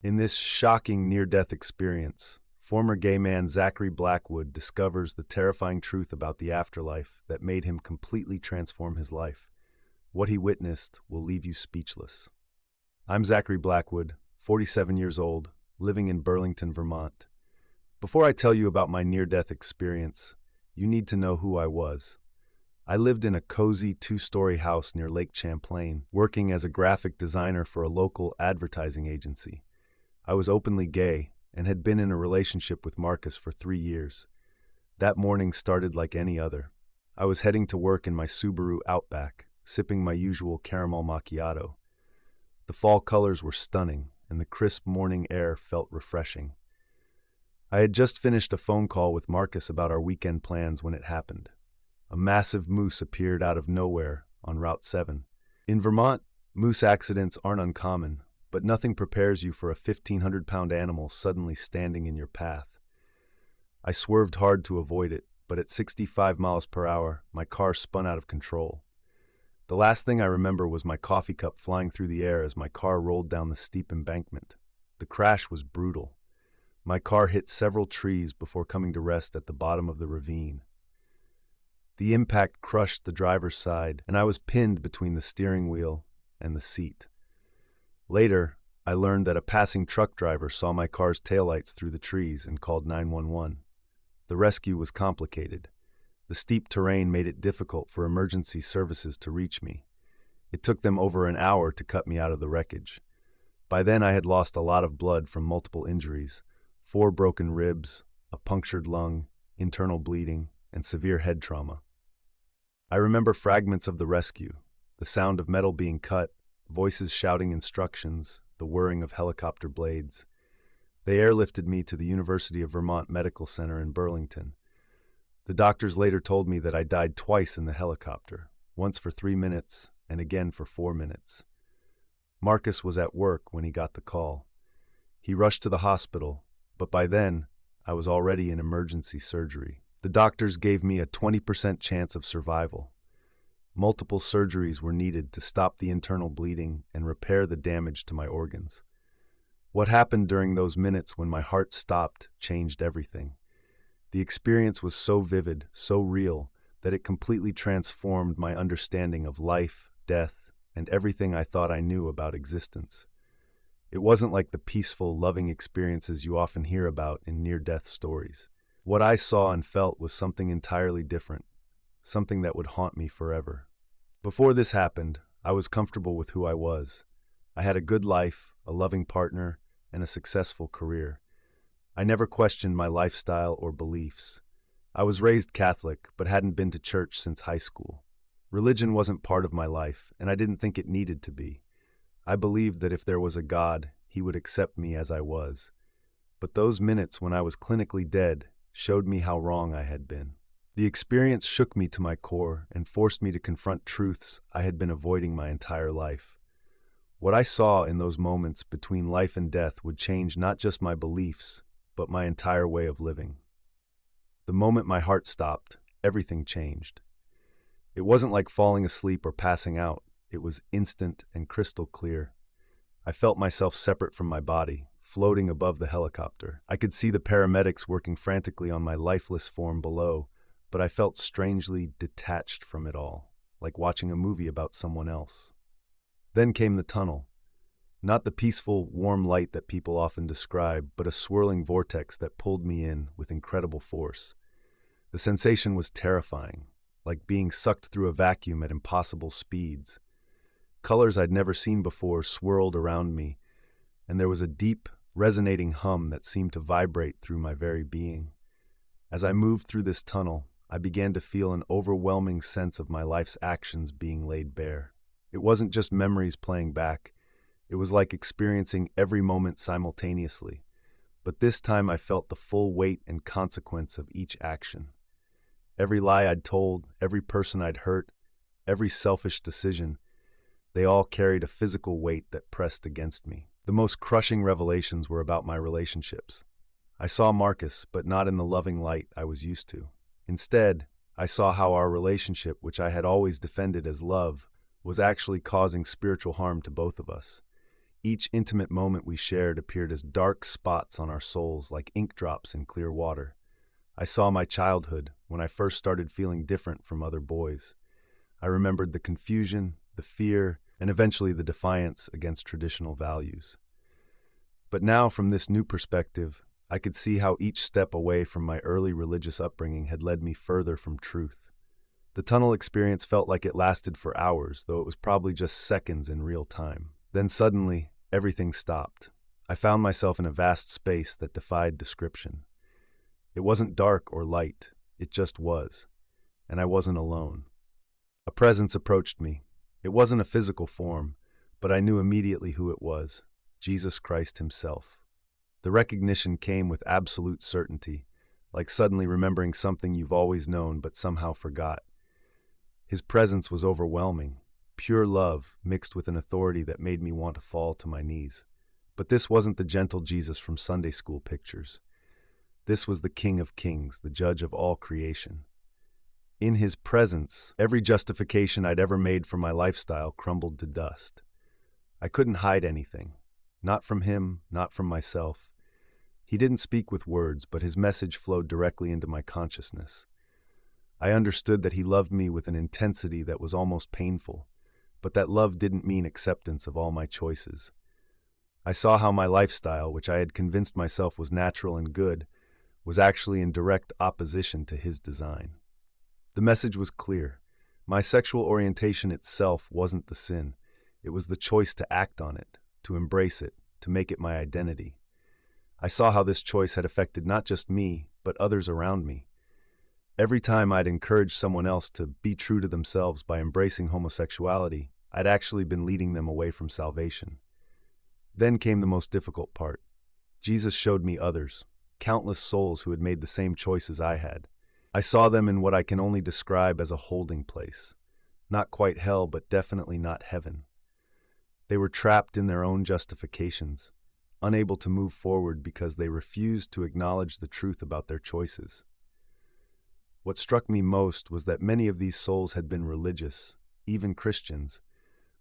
In this shocking near-death experience, former gay man Zachary Blackwood discovers the terrifying truth about the afterlife that made him completely transform his life. What he witnessed will leave you speechless. I'm Zachary Blackwood, 47 years old, living in Burlington, Vermont. Before I tell you about my near-death experience, you need to know who I was. I lived in a cozy two-story house near Lake Champlain, working as a graphic designer for a local advertising agency. I was openly gay and had been in a relationship with Marcus for 3 years. That morning started like any other. I was heading to work in my Subaru Outback, sipping my usual caramel macchiato. The fall colors were stunning, and the crisp morning air felt refreshing. I had just finished a phone call with Marcus about our weekend plans when it happened. A massive moose appeared out of nowhere on Route 7. In Vermont, moose accidents aren't uncommon, but nothing prepares you for a 1,500-pound animal suddenly standing in your path. I swerved hard to avoid it, but at 65 miles per hour, my car spun out of control. The last thing I remember was my coffee cup flying through the air as my car rolled down the steep embankment. The crash was brutal. My car hit several trees before coming to rest at the bottom of the ravine. The impact crushed the driver's side, and I was pinned between the steering wheel and the seat. Later, I learned that a passing truck driver saw my car's taillights through the trees and called 911. The rescue was complicated. The steep terrain made it difficult for emergency services to reach me. It took them over an hour to cut me out of the wreckage. By then, I had lost a lot of blood from multiple injuries: 4 broken ribs, a punctured lung, internal bleeding, and severe head trauma. I remember fragments of the rescue: the sound of metal being cut, voices shouting instructions, the whirring of helicopter blades. They airlifted me to the University of Vermont Medical Center in Burlington. The doctors later told me that I died twice in the helicopter, once for 3 minutes and again for 4 minutes. Marcus was at work when he got the call. He rushed to the hospital, but by then, I was already in emergency surgery. The doctors gave me a 20% chance of survival. Multiple surgeries were needed to stop the internal bleeding and repair the damage to my organs. What happened during those minutes when my heart stopped changed everything. The experience was so vivid, so real, that it completely transformed my understanding of life, death, and everything I thought I knew about existence. It wasn't like the peaceful, loving experiences you often hear about in near-death stories. What I saw and felt was something entirely different, something that would haunt me forever. Before this happened, I was comfortable with who I was. I had a good life, a loving partner, and a successful career. I never questioned my lifestyle or beliefs. I was raised Catholic, but hadn't been to church since high school. Religion wasn't part of my life, and I didn't think it needed to be. I believed that if there was a God, he would accept me as I was. But those minutes when I was clinically dead showed me how wrong I had been. The experience shook me to my core and forced me to confront truths I had been avoiding my entire life. What I saw in those moments between life and death would change not just my beliefs, but my entire way of living. The moment my heart stopped, everything changed. It wasn't like falling asleep or passing out. It was instant and crystal clear. I felt myself separate from my body, floating above the helicopter. I could see the paramedics working frantically on my lifeless form below, but I felt strangely detached from it all, like watching a movie about someone else. Then came the tunnel. Not the peaceful, warm light that people often describe, but a swirling vortex that pulled me in with incredible force. The sensation was terrifying, like being sucked through a vacuum at impossible speeds. Colors I'd never seen before swirled around me, and there was a deep, resonating hum that seemed to vibrate through my very being. As I moved through this tunnel, I began to feel an overwhelming sense of my life's actions being laid bare. It wasn't just memories playing back. It was like experiencing every moment simultaneously. But this time I felt the full weight and consequence of each action. Every lie I'd told, every person I'd hurt, every selfish decision, they all carried a physical weight that pressed against me. The most crushing revelations were about my relationships. I saw Marcus, but not in the loving light I was used to. Instead, I saw how our relationship, which I had always defended as love, was actually causing spiritual harm to both of us. Each intimate moment we shared appeared as dark spots on our souls like ink drops in clear water. I saw my childhood, when I first started feeling different from other boys. I remembered the confusion, the fear, and eventually the defiance against traditional values. But now, from this new perspective, I could see how each step away from my early religious upbringing had led me further from truth. The tunnel experience felt like it lasted for hours, though it was probably just seconds in real time. Then suddenly, everything stopped. I found myself in a vast space that defied description. It wasn't dark or light, it just was. And I wasn't alone. A presence approached me. It wasn't a physical form, but I knew immediately who it was: Jesus Christ himself. The recognition came with absolute certainty, like suddenly remembering something you've always known but somehow forgot. His presence was overwhelming, pure love mixed with an authority that made me want to fall to my knees. But this wasn't the gentle Jesus from Sunday school pictures. This was the King of Kings, the judge of all creation. In his presence, every justification I'd ever made for my lifestyle crumbled to dust. I couldn't hide anything. Not from him, not from myself. He didn't speak with words, but his message flowed directly into my consciousness. I understood that he loved me with an intensity that was almost painful, but that love didn't mean acceptance of all my choices. I saw how my lifestyle, which I had convinced myself was natural and good, was actually in direct opposition to his design. The message was clear. My sexual orientation itself wasn't the sin. It was the choice to act on it, to embrace it, to make it my identity. I saw how this choice had affected not just me, but others around me. Every time I'd encouraged someone else to be true to themselves by embracing homosexuality, I'd actually been leading them away from salvation. Then came the most difficult part. Jesus showed me others, countless souls who had made the same choices I had. I saw them in what I can only describe as a holding place. Not quite hell, but definitely not heaven. They were trapped in their own justifications, unable to move forward because they refused to acknowledge the truth about their choices. What struck me most was that many of these souls had been religious, even Christians,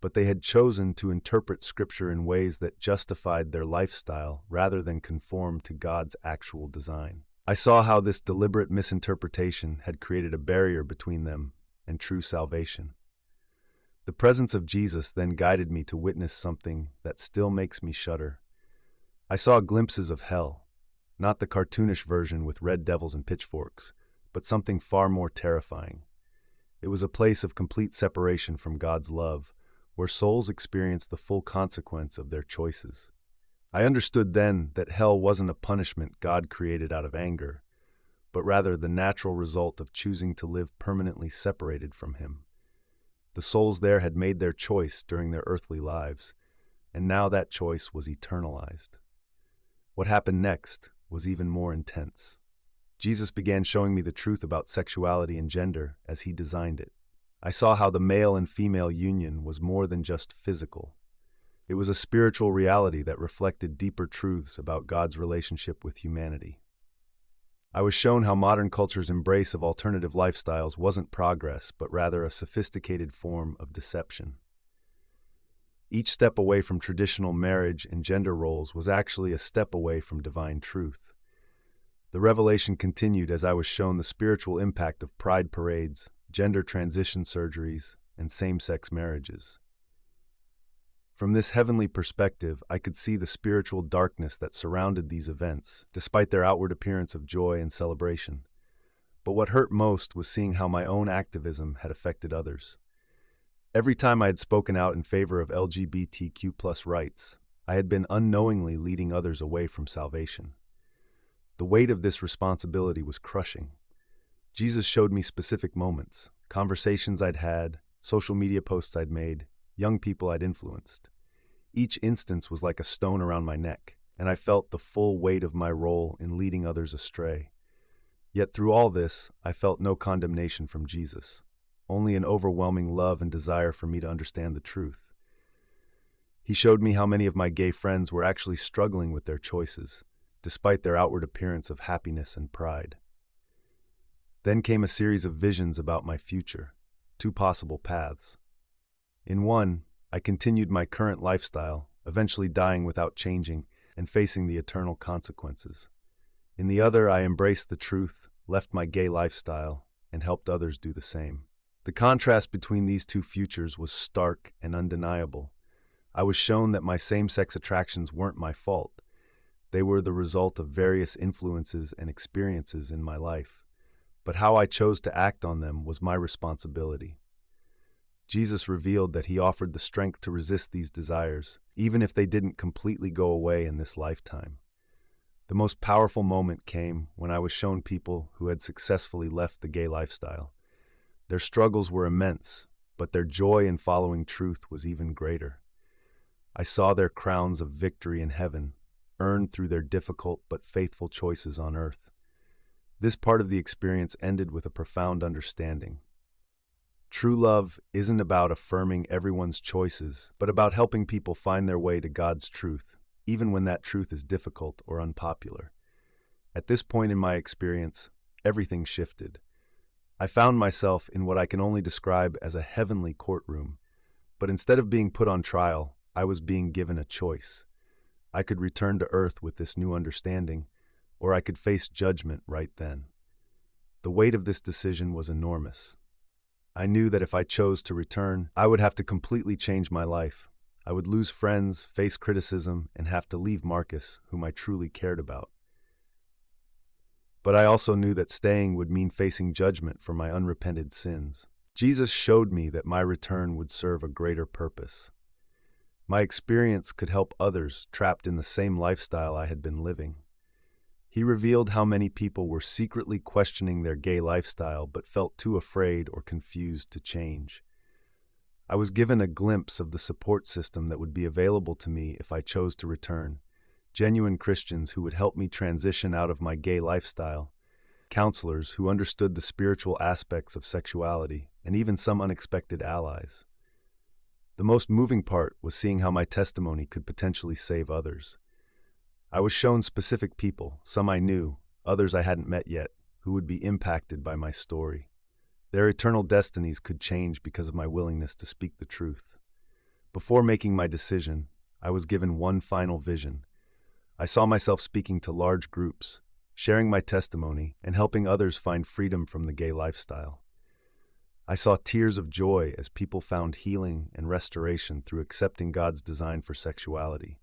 but they had chosen to interpret Scripture in ways that justified their lifestyle rather than conform to God's actual design. I saw how this deliberate misinterpretation had created a barrier between them and true salvation. The presence of Jesus then guided me to witness something that still makes me shudder. I saw glimpses of hell, not the cartoonish version with red devils and pitchforks, but something far more terrifying. It was a place of complete separation from God's love, where souls experienced the full consequence of their choices. I understood then that hell wasn't a punishment God created out of anger, but rather the natural result of choosing to live permanently separated from him. The souls there had made their choice during their earthly lives, and now that choice was eternalized. What happened next was even more intense. Jesus began showing me the truth about sexuality and gender as he designed it. I saw how the male and female union was more than just physical. It was a spiritual reality that reflected deeper truths about God's relationship with humanity. I was shown how modern culture's embrace of alternative lifestyles wasn't progress, but rather a sophisticated form of deception. Each step away from traditional marriage and gender roles was actually a step away from divine truth. The revelation continued as I was shown the spiritual impact of pride parades, gender transition surgeries, and same-sex marriages. From this heavenly perspective, I could see the spiritual darkness that surrounded these events, despite their outward appearance of joy and celebration. But what hurt most was seeing how my own activism had affected others. Every time I had spoken out in favor of LGBTQ+ rights, I had been unknowingly leading others away from salvation. The weight of this responsibility was crushing. Jesus showed me specific moments, conversations I'd had, social media posts I'd made, young people I'd influenced. Each instance was like a stone around my neck, and I felt the full weight of my role in leading others astray. Yet through all this, I felt no condemnation from Jesus, only an overwhelming love and desire for me to understand the truth. He showed me how many of my gay friends were actually struggling with their choices, despite their outward appearance of happiness and pride. Then came a series of visions about my future, two possible paths. In one, I continued my current lifestyle, eventually dying without changing and facing the eternal consequences. In the other, I embraced the truth, left my gay lifestyle, and helped others do the same. The contrast between these two futures was stark and undeniable. I was shown that my same-sex attractions weren't my fault. They were the result of various influences and experiences in my life. But how I chose to act on them was my responsibility. Jesus revealed that he offered the strength to resist these desires, even if they didn't completely go away in this lifetime. The most powerful moment came when I was shown people who had successfully left the gay lifestyle. Their struggles were immense, but their joy in following truth was even greater. I saw their crowns of victory in heaven, earned through their difficult but faithful choices on earth. This part of the experience ended with a profound understanding. True love isn't about affirming everyone's choices, but about helping people find their way to God's truth, even when that truth is difficult or unpopular. At this point in my experience, everything shifted. I found myself in what I can only describe as a heavenly courtroom, but instead of being put on trial, I was being given a choice. I could return to earth with this new understanding, or I could face judgment right then. The weight of this decision was enormous. I knew that if I chose to return, I would have to completely change my life. I would lose friends, face criticism, and have to leave Marcus, whom I truly cared about. But I also knew that staying would mean facing judgment for my unrepented sins. Jesus showed me that my return would serve a greater purpose. My experience could help others trapped in the same lifestyle I had been living. He revealed how many people were secretly questioning their gay lifestyle but felt too afraid or confused to change. I was given a glimpse of the support system that would be available to me if I chose to return. Genuine Christians who would help me transition out of my gay lifestyle, counselors who understood the spiritual aspects of sexuality, and even some unexpected allies. The most moving part was seeing how my testimony could potentially save others. I was shown specific people, some I knew, others I hadn't met yet, who would be impacted by my story. Their eternal destinies could change because of my willingness to speak the truth. Before making my decision, I was given one final vision. I saw myself speaking to large groups, sharing my testimony, and helping others find freedom from the gay lifestyle. I saw tears of joy as people found healing and restoration through accepting God's design for sexuality.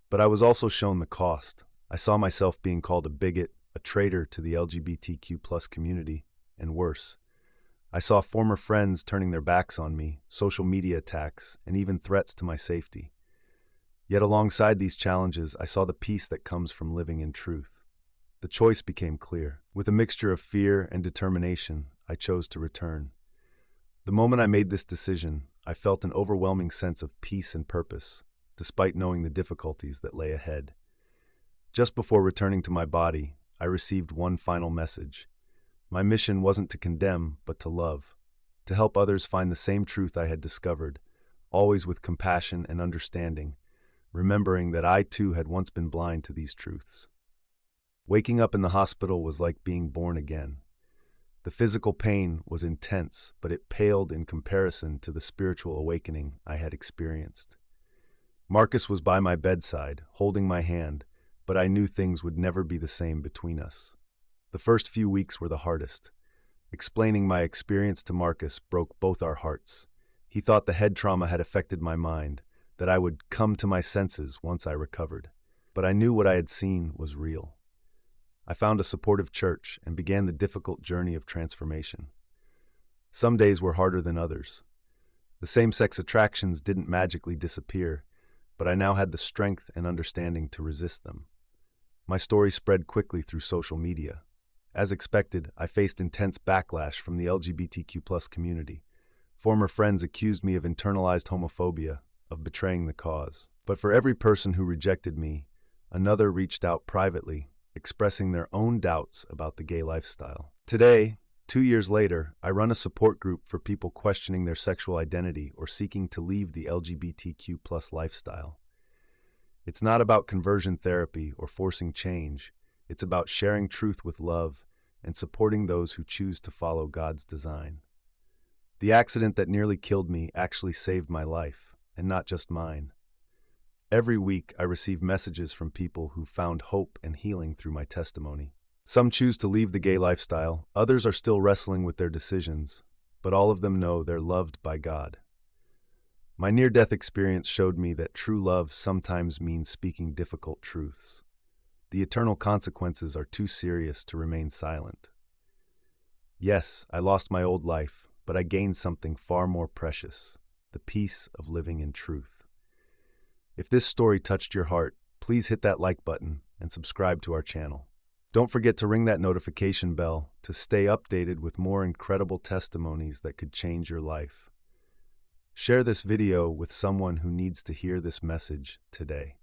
But I was also shown the cost. I saw myself being called a bigot, a traitor to the LGBTQ+ community, and worse. I saw former friends turning their backs on me, social media attacks, and even threats to my safety. Yet alongside these challenges, I saw the peace that comes from living in truth. The choice became clear. With a mixture of fear and determination, I chose to return. The moment I made this decision, I felt an overwhelming sense of peace and purpose, despite knowing the difficulties that lay ahead. Just before returning to my body, I received one final message. My mission wasn't to condemn, but to love, to help others find the same truth I had discovered, always with compassion and understanding, remembering that I too had once been blind to these truths. Waking up in the hospital was like being born again. The physical pain was intense, but it paled in comparison to the spiritual awakening I had experienced. Marcus was by my bedside, holding my hand, but I knew things would never be the same between us. The first few weeks were the hardest. Explaining my experience to Marcus broke both our hearts. He thought the head trauma had affected my mind, that I would come to my senses once I recovered. But I knew what I had seen was real. I found a supportive church and began the difficult journey of transformation. Some days were harder than others. The same-sex attractions didn't magically disappear, but I now had the strength and understanding to resist them. My story spread quickly through social media. As expected, I faced intense backlash from the LGBTQ+ community. Former friends accused me of internalized homophobia, of betraying the cause. But for every person who rejected me, another reached out privately, expressing their own doubts about the gay lifestyle. Today, 2 years later, I run a support group for people questioning their sexual identity or seeking to leave the LGBTQ+ lifestyle. It's not about conversion therapy or forcing change. It's about sharing truth with love and supporting those who choose to follow God's design. The accident that nearly killed me actually saved my life, and not just mine. Every week, I receive messages from people who found hope and healing through my testimony. Some choose to leave the gay lifestyle, others are still wrestling with their decisions, but all of them know they're loved by God. My near-death experience showed me that true love sometimes means speaking difficult truths. The eternal consequences are too serious to remain silent. Yes, I lost my old life, but I gained something far more precious, the peace of living in truth. If this story touched your heart, please hit that like button and subscribe to our channel. Don't forget to ring that notification bell to stay updated with more incredible testimonies that could change your life. Share this video with someone who needs to hear this message today.